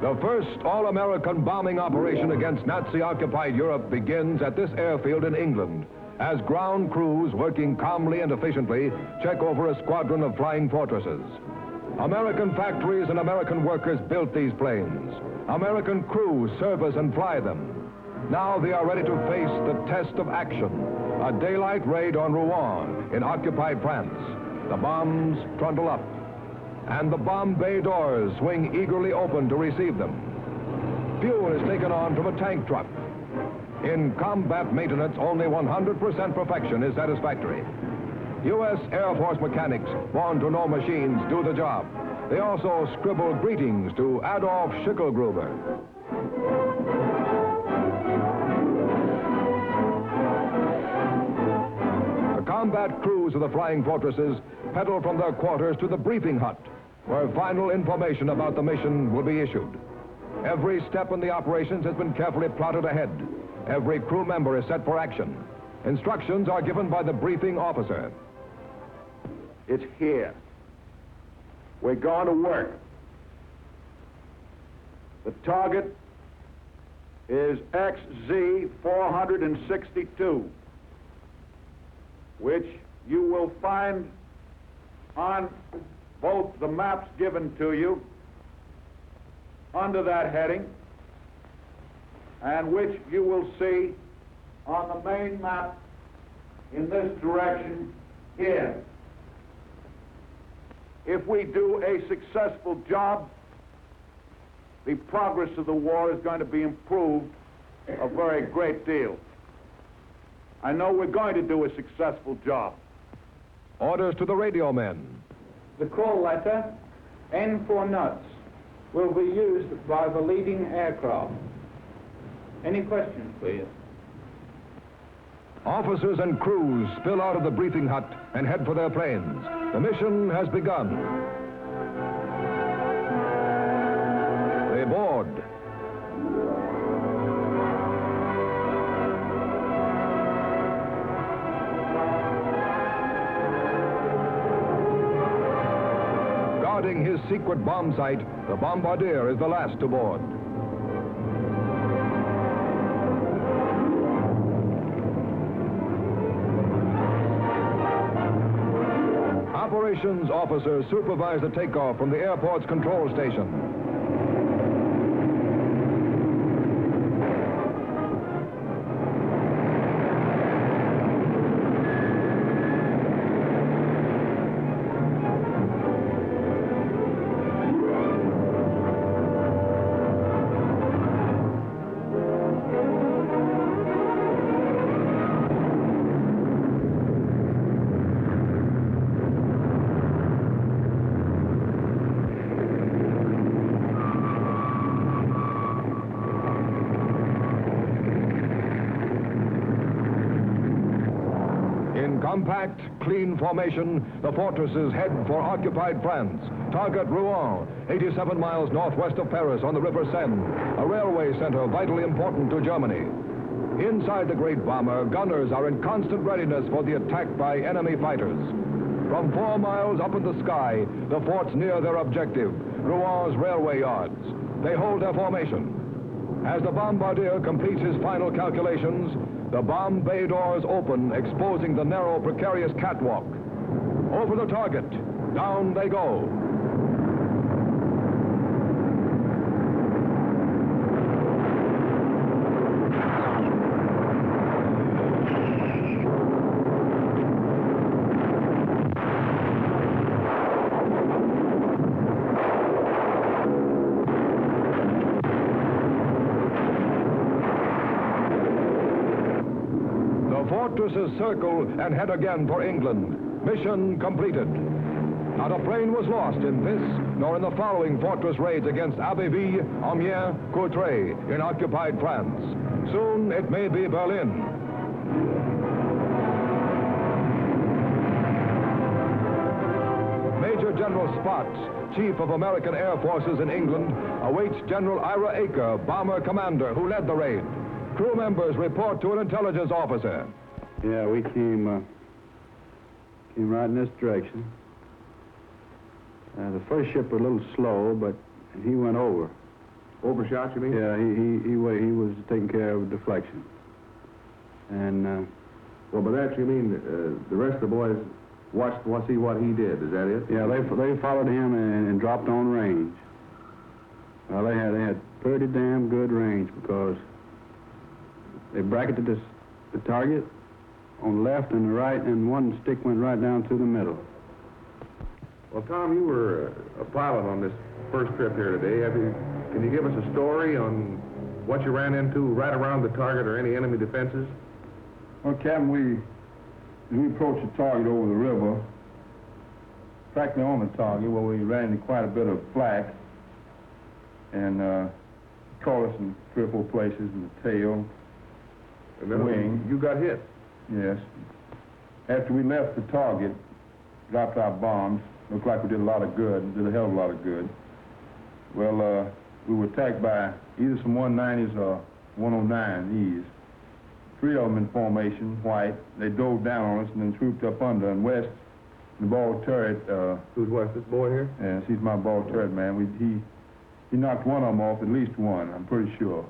The first all-American bombing operation against Nazi-occupied Europe begins at this airfield in England, as ground crews working calmly and efficiently check over a squadron of flying fortresses. American factories and American workers built these planes. American crews service and fly them. Now they are ready to face the test of action, a daylight raid on Rouen in occupied France. The bombs trundle up, and the bomb bay doors swing eagerly open to receive them. Fuel is taken on from a tank truck. In combat maintenance, only 100% perfection is satisfactory. U.S. Air Force mechanics, born to know machines, do the job. They also scribble greetings to Adolf Schicklgruber. The combat crews of the flying fortresses pedal from their quarters to the briefing hut, where final information about the mission will be issued. Every step in the operations has been carefully plotted ahead. Every crew member is set for action. Instructions are given by the briefing officer. It's here. We're going to work. The target is XZ462, which you will find on both the maps given to you under that heading, and which you will see on the main map in this direction here. If we do a successful job, the progress of the war is going to be improved a very great deal. I know we're going to do a successful job. Orders to the radio men. The call letter, N for nuts, will be used by the leading aircraft. Any questions, please? Officers and crews spill out of the briefing hut and head for their planes. The mission has begun. They board. Guarding his secret bomb site, the bombardier is the last to board. Operations officers supervise the takeoff from the airport's control station. Compact, clean formation, the fortresses head for occupied France. Target Rouen, 87 miles northwest of Paris on the River Seine, a railway center vitally important to Germany. Inside the great bomber, gunners are in constant readiness for the attack by enemy fighters. From 4 miles up in the sky, the forts near their objective, Rouen's railway yards. They hold their formation. As the bombardier completes his final calculations, the bomb bay doors open, exposing the narrow, precarious catwalk. Over the target, down they go. Fortresses circle and head again for England. Mission completed. Not a plane was lost in this, nor in the following fortress raids against Abbeville, Amiens, Courtrai in occupied France. Soon it may be Berlin. Major General Spaatz, Chief of American Air Forces in England, awaits General Ira Eaker, bomber commander who led the raid. Crew members report to an intelligence officer. Yeah, we came right in this direction. The first ship was a little slow, but he went over. Overshot, you mean? Yeah, he was taking care of deflection. And, Well, by that you mean the rest of the boys watched to see what he did. Is that it? yeah, they followed him and dropped on range. Well, they had pretty damn good range because they bracketed the target on the left and the right, and one stick went right down through the middle. Well, Tom, you were a pilot on this first trip here today. Can you give us a story on what you ran into right around the target or any enemy defenses? Well, Captain, we approached the target over the river, practically on the target, where we ran into quite a bit of flak, and caught us in 3 or 4 places in the tail, And then wing. you got hit. Yes. After we left the target, dropped our bombs, looked like we did a lot of good, did a hell of a lot of good. Well, we were attacked by either some 190s or 109Es. 3 of them in formation, white. They dove down on us and then swooped up under. And West, the ball turret. Who's West? This boy here? Yes, he's my ball turret man. He knocked one of them off, at least one, I'm pretty sure.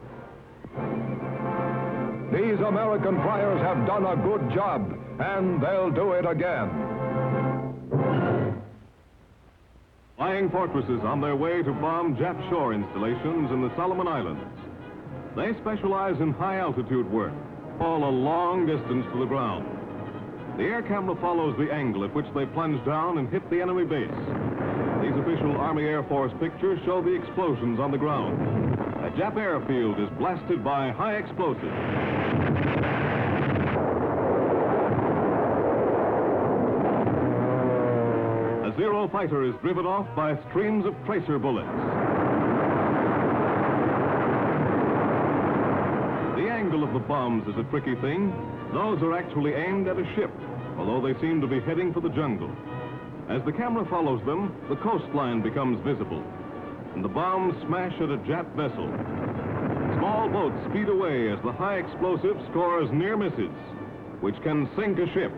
These American flyers have done a good job, and they'll do it again. Flying fortresses on their way to bomb Jap shore installations in the Solomon Islands. They specialize in high-altitude work, fall a long distance to the ground. The air camera follows the angle at which they plunge down and hit the enemy base. These official Army Air Force pictures show the explosions on the ground. A Jap airfield is blasted by high explosives. A Zero fighter is driven off by streams of tracer bullets. The angle of the bombs is a tricky thing. Those are actually aimed at a ship, although they seem to be heading for the jungle. As the camera follows them, the coastline becomes visible, and the bombs smash at a Jap vessel. Small boats speed away as the high explosive scores near misses, which can sink a ship.